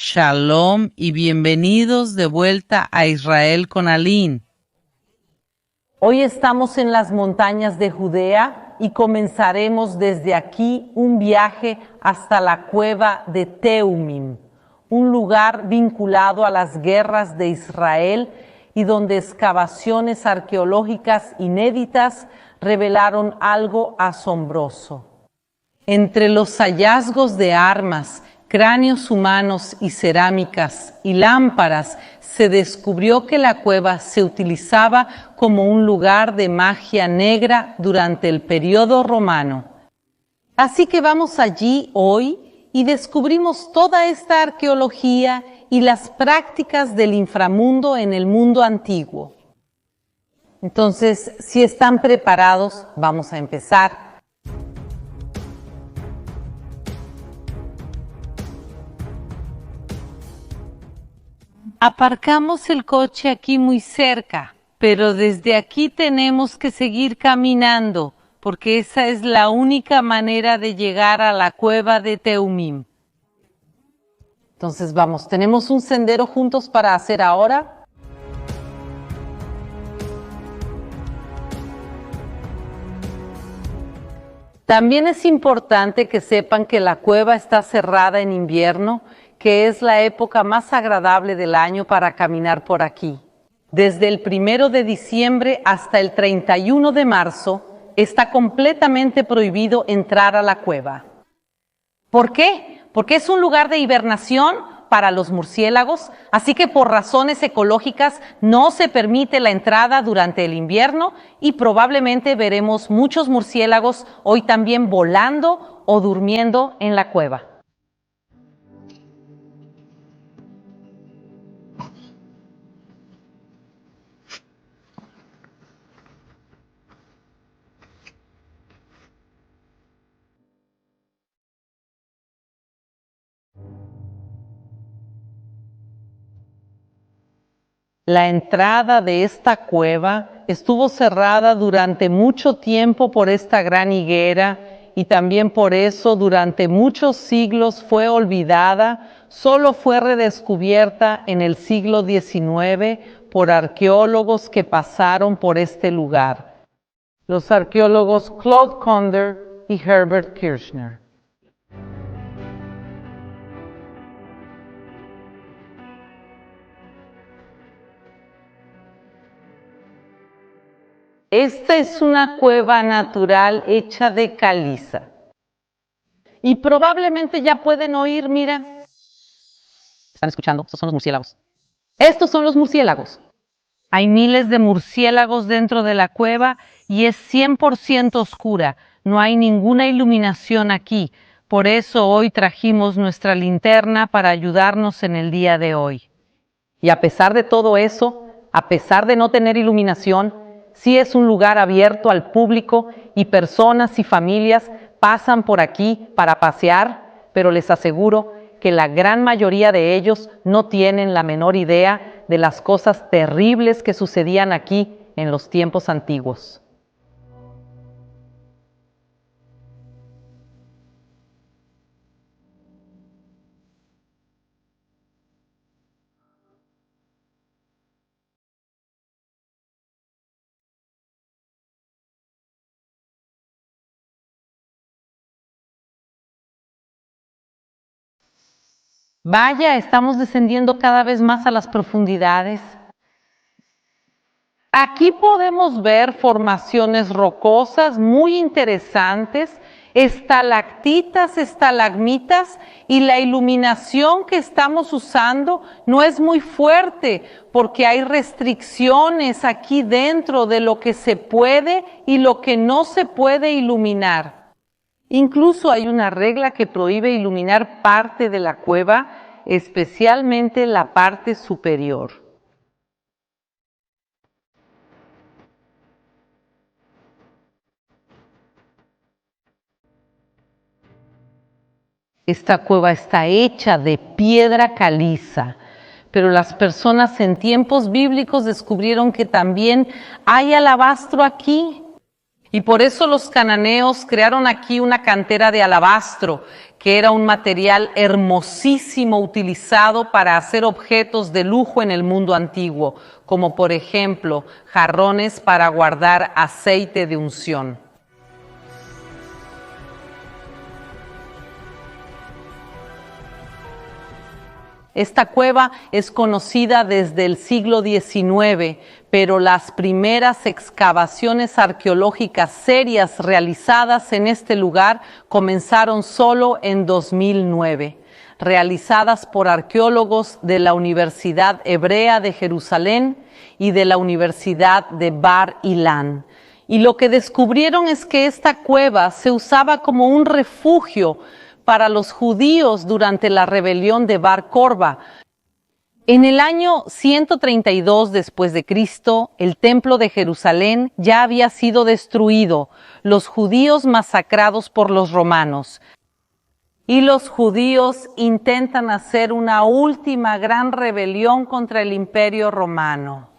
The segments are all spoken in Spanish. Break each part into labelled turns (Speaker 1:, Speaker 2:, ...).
Speaker 1: Shalom y bienvenidos de vuelta a Israel con Aline.
Speaker 2: Hoy estamos en las montañas de Judea y comenzaremos desde aquí un viaje hasta la cueva de Teumim, un lugar vinculado a las guerras de Israel y donde excavaciones arqueológicas inéditas revelaron algo asombroso. Entre los hallazgos de armas, cráneos humanos y cerámicas y lámparas, se descubrió que la cueva se utilizaba como un lugar de magia negra durante el periodo romano. Así que vamos allí hoy y descubrimos toda esta arqueología y las prácticas del inframundo en el mundo antiguo. Entonces, si están preparados, vamos a empezar. Aparcamos el coche aquí muy cerca, pero desde aquí tenemos que seguir caminando, porque esa es la única manera de llegar a la cueva de Teumim. Entonces vamos, ¿tenemos un sendero juntos para hacer ahora? También es importante que sepan que la cueva está cerrada en invierno, que es la época más agradable del año para caminar por aquí. Desde el 1 de diciembre hasta el 31 de marzo está completamente prohibido entrar a la cueva. ¿Por qué? Porque es un lugar de hibernación para los murciélagos, así que por razones ecológicas no se permite la entrada durante el invierno y probablemente veremos muchos murciélagos hoy también volando o durmiendo en la cueva. La entrada de esta cueva estuvo cerrada durante mucho tiempo por esta gran higuera y también por eso durante muchos siglos fue olvidada, solo fue redescubierta en el siglo XIX por arqueólogos que pasaron por este lugar. Los arqueólogos Claude Conder y Herbert Kirchner. Esta es una cueva natural hecha de caliza. Y probablemente ya pueden oír, mira. ¿Están escuchando? Estos son los murciélagos. Estos son los murciélagos. Hay miles de murciélagos dentro de la cueva y es 100% oscura. No hay ninguna iluminación aquí. Por eso hoy trajimos nuestra linterna para ayudarnos en el día de hoy. Y a pesar de todo eso, a pesar de no tener iluminación, sí es un lugar abierto al público y personas y familias pasan por aquí para pasear, pero les aseguro que la gran mayoría de ellos no tienen la menor idea de las cosas terribles que sucedían aquí en los tiempos antiguos. Vaya, estamos descendiendo cada vez más a las profundidades. Aquí podemos ver formaciones rocosas muy interesantes, estalactitas, estalagmitas, y la iluminación que estamos usando no es muy fuerte porque hay restricciones aquí dentro de lo que se puede y lo que no se puede iluminar. Incluso hay una regla que prohíbe iluminar parte de la cueva, especialmente la parte superior. Esta cueva está hecha de piedra caliza, pero las personas en tiempos bíblicos descubrieron que también hay alabastro aquí. Y por eso los cananeos crearon aquí una cantera de alabastro, que era un material hermosísimo utilizado para hacer objetos de lujo en el mundo antiguo, como por ejemplo jarrones para guardar aceite de unción. Esta cueva es conocida desde el siglo XIX, pero las primeras excavaciones arqueológicas serias realizadas en este lugar comenzaron solo en 2009, realizadas por arqueólogos de la Universidad Hebrea de Jerusalén y de la Universidad de Bar Ilan. Y lo que descubrieron es que esta cueva se usaba como un refugio para los judíos durante la rebelión de Bar Korba. En el año 132 después de Cristo, el templo de Jerusalén ya había sido destruido, los judíos masacrados por los romanos. Y los judíos intentan hacer una última gran rebelión contra el Imperio Romano.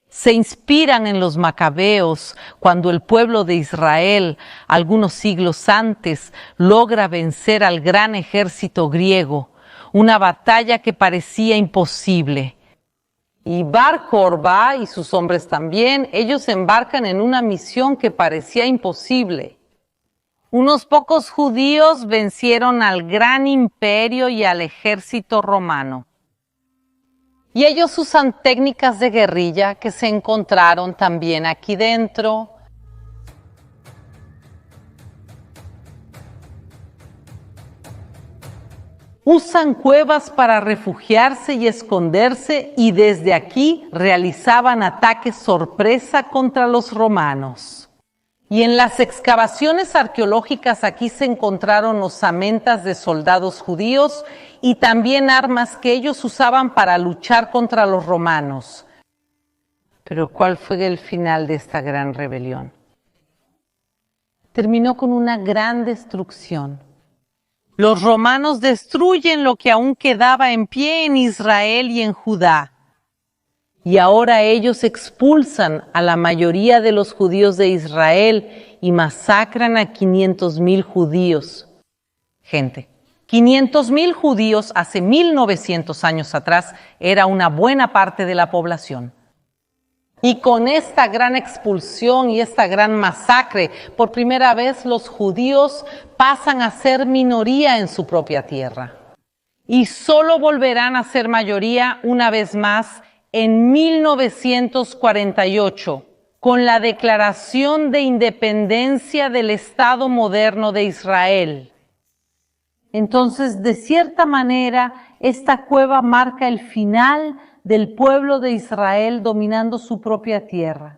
Speaker 2: Se inspiran en los macabeos cuando el pueblo de Israel, algunos siglos antes, logra vencer al gran ejército griego, una batalla que parecía imposible. Y Bar Korba y sus hombres también, ellos embarcan en una misión que parecía imposible. Unos pocos judíos vencieron al gran imperio y al ejército romano. Y ellos usan técnicas de guerrilla que se encontraron también aquí dentro. Usan cuevas para refugiarse y esconderse y desde aquí realizaban ataques sorpresa contra los romanos. Y en las excavaciones arqueológicas aquí se encontraron osamentas de soldados judíos y también armas que ellos usaban para luchar contra los romanos. Pero ¿cuál fue el final de esta gran rebelión? Terminó con una gran destrucción. Los romanos destruyen lo que aún quedaba en pie en Israel y en Judá. Y ahora ellos expulsan a la mayoría de los judíos de Israel y masacran a 500,000 judíos. Gente, 500,000 judíos hace 1900 años atrás era una buena parte de la población. Y con esta gran expulsión y esta gran masacre, por primera vez los judíos pasan a ser minoría en su propia tierra. Y solo volverán a ser mayoría una vez más en 1948, con la Declaración de Independencia del Estado Moderno de Israel. Entonces, de cierta manera, esta cueva marca el final del pueblo de Israel dominando su propia tierra.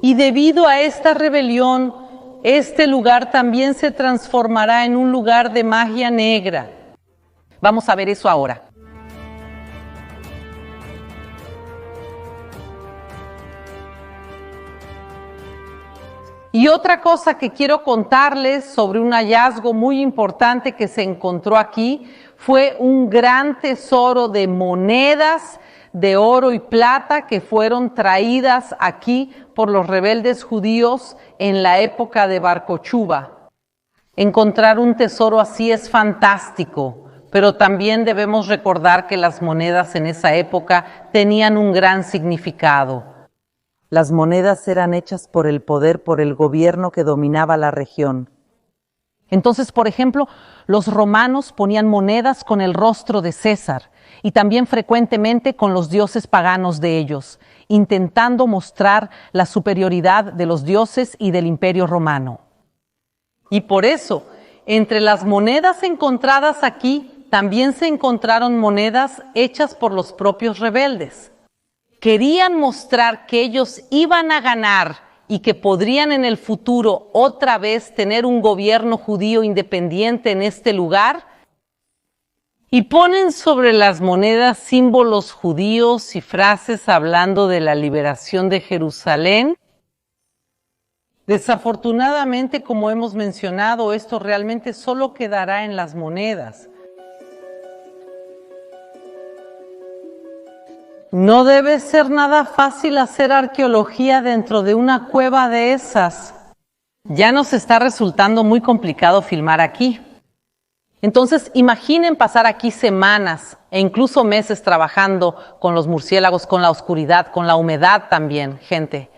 Speaker 2: Y debido a esta rebelión, este lugar también se transformará en un lugar de magia negra. Vamos a ver eso ahora. Y otra cosa que quiero contarles sobre un hallazgo muy importante que se encontró aquí fue un gran tesoro de monedas de oro y plata que fueron traídas aquí por los rebeldes judíos en la época de Bar Kochba. Encontrar un tesoro así es fantástico, pero también debemos recordar que las monedas en esa época tenían un gran significado. Las monedas eran hechas por el poder, por el gobierno que dominaba la región. Entonces, por ejemplo, los romanos ponían monedas con el rostro de César y también frecuentemente con los dioses paganos de ellos, intentando mostrar la superioridad de los dioses y del imperio romano. Y por eso, entre las monedas encontradas aquí, también se encontraron monedas hechas por los propios rebeldes. Querían mostrar que ellos iban a ganar y que podrían en el futuro otra vez tener un gobierno judío independiente en este lugar, y ponen sobre las monedas símbolos judíos y frases hablando de la liberación de Jerusalén. Desafortunadamente, como hemos mencionado, esto realmente solo quedará en las monedas. No debe ser nada fácil hacer arqueología dentro de una cueva de esas. Ya nos está resultando muy complicado filmar aquí. Entonces, imaginen pasar aquí semanas e incluso meses trabajando con los murciélagos, con la oscuridad, con la humedad también, gente.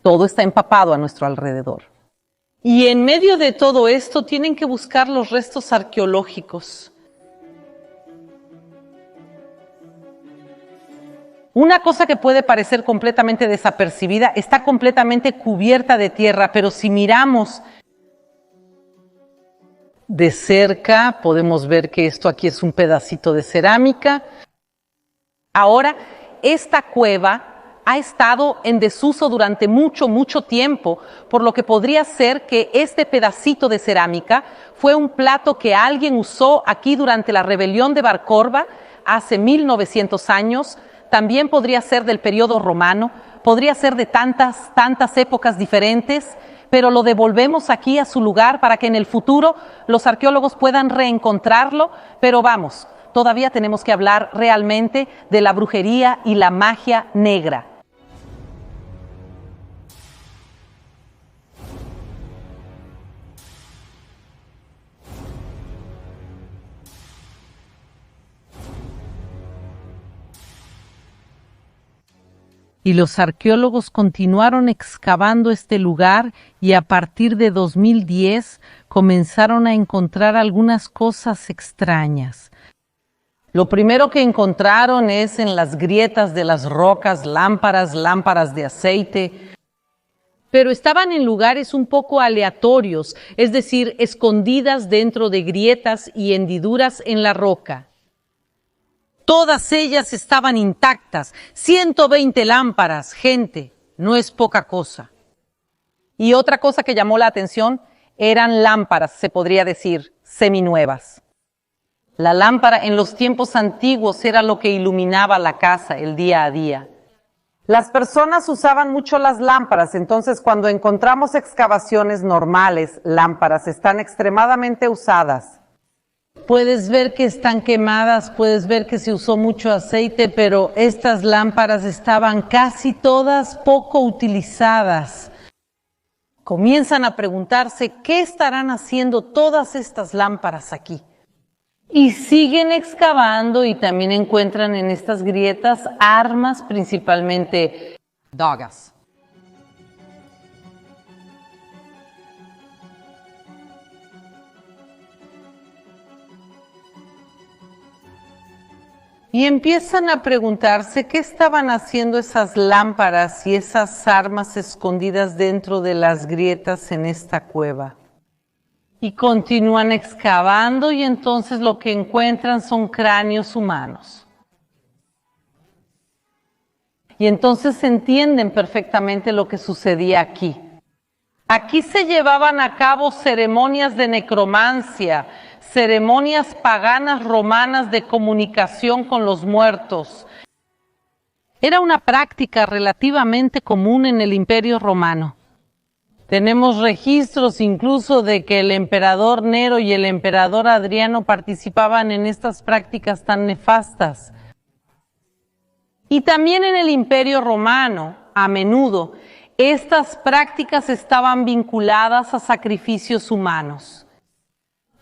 Speaker 2: Todo está empapado a nuestro alrededor. Y en medio de todo esto tienen que buscar los restos arqueológicos. Una cosa que puede parecer completamente desapercibida está completamente cubierta de tierra, pero si miramos de cerca podemos ver que esto aquí es un pedacito de cerámica. Ahora, esta cueva ha estado en desuso durante mucho tiempo, por lo que podría ser que este pedacito de cerámica fue un plato que alguien usó aquí durante la rebelión de Bar Korba hace 1900 años. También podría ser del periodo romano, podría ser de tantas épocas diferentes, pero lo devolvemos aquí a su lugar para que en el futuro los arqueólogos puedan reencontrarlo. Pero vamos, todavía tenemos que hablar realmente de la brujería y la magia negra.
Speaker 1: Y los arqueólogos continuaron excavando este lugar y a partir de 2010 comenzaron a encontrar algunas cosas extrañas.
Speaker 2: Lo primero que encontraron es en las grietas de las rocas lámparas de aceite, pero estaban en lugares un poco aleatorios, es decir, escondidas dentro de grietas y hendiduras en la roca. Todas ellas estaban intactas, 120 lámparas, gente, no es poca cosa. Y otra cosa que llamó la atención, eran lámparas, se podría decir, seminuevas. La lámpara en los tiempos antiguos era lo que iluminaba la casa el día a día. Las personas usaban mucho las lámparas, entonces cuando encontramos excavaciones normales, lámparas están extremadamente usadas. Puedes ver que están quemadas, puedes ver que se usó mucho aceite, pero estas lámparas estaban casi todas poco utilizadas. Comienzan a preguntarse qué estarán haciendo todas estas lámparas aquí. Y siguen excavando y también encuentran en estas grietas armas, principalmente dagas. Y empiezan a preguntarse qué estaban haciendo esas lámparas y esas armas escondidas dentro de las grietas en esta cueva. Y continúan excavando y entonces lo que encuentran son cráneos humanos. Y entonces entienden perfectamente lo que sucedía aquí. Aquí se llevaban a cabo ceremonias de necromancia, ceremonias paganas romanas de comunicación con los muertos. Era una práctica relativamente común en el Imperio Romano. Tenemos registros incluso de que el emperador Nero y el emperador Adriano participaban en estas prácticas tan nefastas. Y también en el Imperio Romano, a menudo, estas prácticas estaban vinculadas a sacrificios humanos.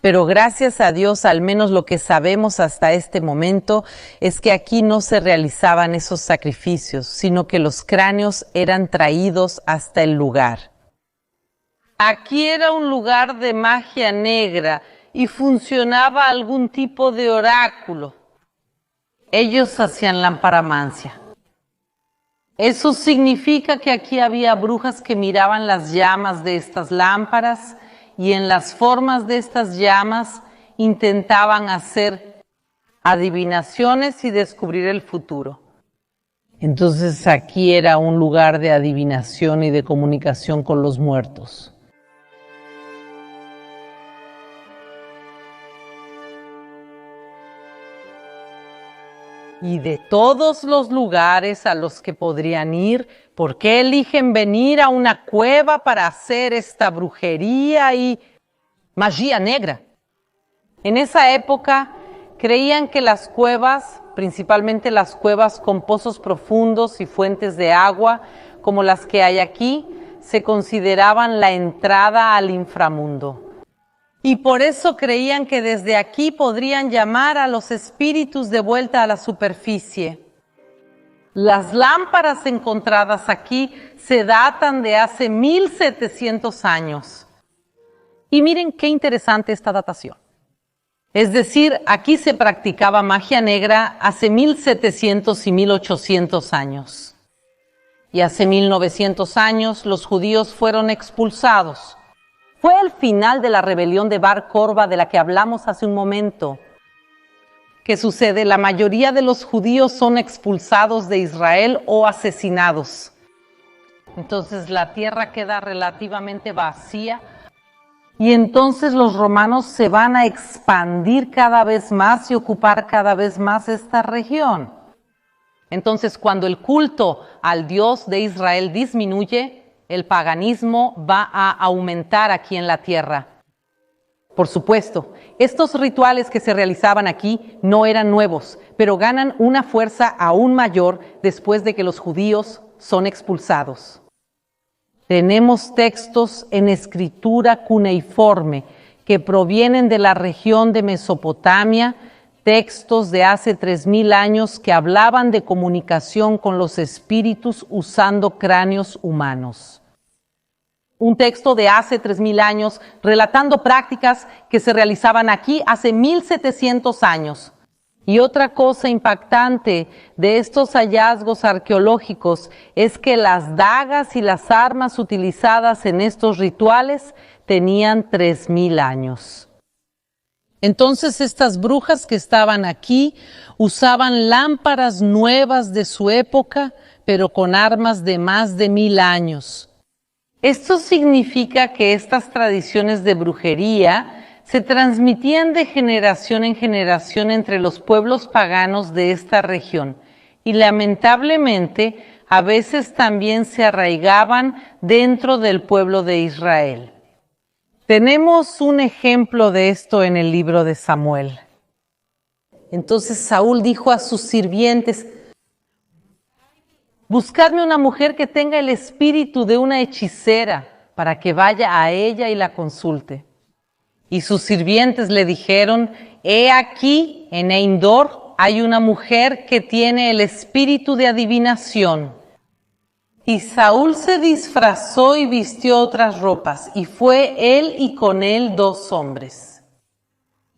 Speaker 2: Pero gracias a Dios, al menos lo que sabemos hasta este momento, es que aquí no se realizaban esos sacrificios, sino que los cráneos eran traídos hasta el lugar. Aquí era un lugar de magia negra y funcionaba algún tipo de oráculo. Ellos hacían lamparamancia. Eso significa que aquí había brujas que miraban las llamas de estas lámparas y en las formas de estas llamas intentaban hacer adivinaciones y descubrir el futuro. Entonces aquí era un lugar de adivinación y de comunicación con los muertos. Y de todos los lugares a los que podrían ir, ¿por qué eligen venir a una cueva para hacer esta brujería y magia negra? En esa época, Creían que las cuevas, principalmente las cuevas con pozos profundos y fuentes de agua, como las que hay aquí, se consideraban la entrada al inframundo. Y por eso creían que desde aquí podrían llamar a los espíritus de vuelta a la superficie. Las lámparas encontradas aquí se datan de hace 1700 años. Y miren qué interesante esta datación. Es decir, aquí se practicaba magia negra hace 1700 y 1800 años. Y hace 1900 años los judíos fueron expulsados. Fue el final de la rebelión de Bar Korba de la que hablamos hace un momento. ¿Qué sucede? La mayoría de los judíos son expulsados de Israel o asesinados. Entonces la tierra queda relativamente vacía y entonces los romanos se van a expandir cada vez más y ocupar cada vez más esta región. Entonces cuando el culto al Dios de Israel disminuye, el paganismo va a aumentar aquí en la tierra. Por supuesto, estos rituales que se realizaban aquí no eran nuevos, pero ganan una fuerza aún mayor después de que los judíos son expulsados. Tenemos textos en escritura cuneiforme que provienen de la región de Mesopotamia, textos de hace 3000 años que hablaban de comunicación con los espíritus usando cráneos humanos. Un texto de hace 3000 años relatando prácticas que se realizaban aquí hace 1700 años. Y otra cosa impactante de estos hallazgos arqueológicos es que las dagas y las armas utilizadas en estos rituales tenían 3000 años. Entonces estas brujas que estaban aquí usaban lámparas nuevas de su época, pero con armas de más de 1000 años. Esto significa que estas tradiciones de brujería se transmitían de generación en generación entre los pueblos paganos de esta región y lamentablemente a veces también se arraigaban dentro del pueblo de Israel. Tenemos un ejemplo de esto en el libro de Samuel. Entonces Saúl dijo a sus sirvientes: buscadme una mujer que tenga el espíritu de una hechicera para que vaya a ella y la consulte. Y sus sirvientes le dijeron: he aquí, en Eindor hay una mujer que tiene el espíritu de adivinación. Y Saúl se disfrazó y vistió otras ropas, y fue él y con él 2 hombres.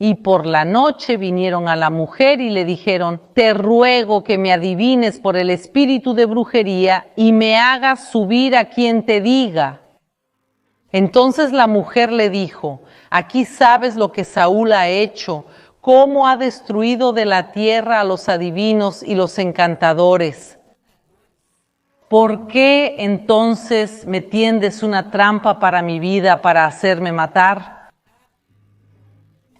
Speaker 2: Y por la noche vinieron a la mujer y le dijeron: te ruego que me adivines por el espíritu de brujería y me hagas subir a quien te diga. Entonces la mujer le dijo: aquí sabes lo que Saúl ha hecho, cómo ha destruido de la tierra a los adivinos y los encantadores. ¿Por qué entonces me tiendes una trampa para mi vida para hacerme matar?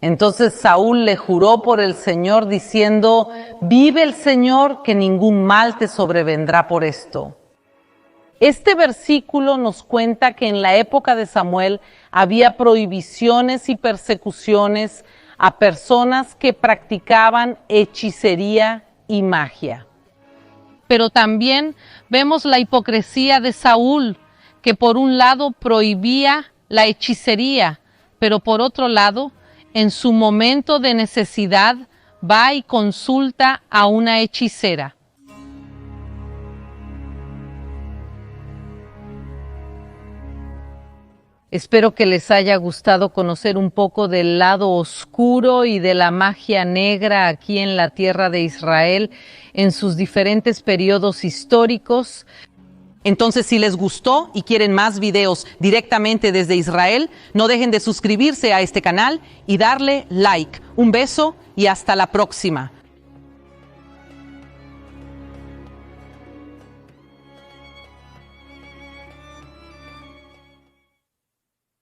Speaker 2: Entonces Saúl le juró por el Señor diciendo: vive el Señor, que ningún mal te sobrevendrá por esto. Este versículo nos cuenta que en la época de Samuel había prohibiciones y persecuciones a personas que practicaban hechicería y magia. Pero también vemos la hipocresía de Saúl, que por un lado prohibía la hechicería, pero por otro lado, en su momento de necesidad, va y consulta a una hechicera. Espero que les haya gustado conocer un poco del lado oscuro y de la magia negra aquí en la tierra de Israel en sus diferentes periodos históricos. Entonces, si les gustó y quieren más videos directamente desde Israel, no dejen de suscribirse a este canal y darle like. Un beso y hasta la próxima.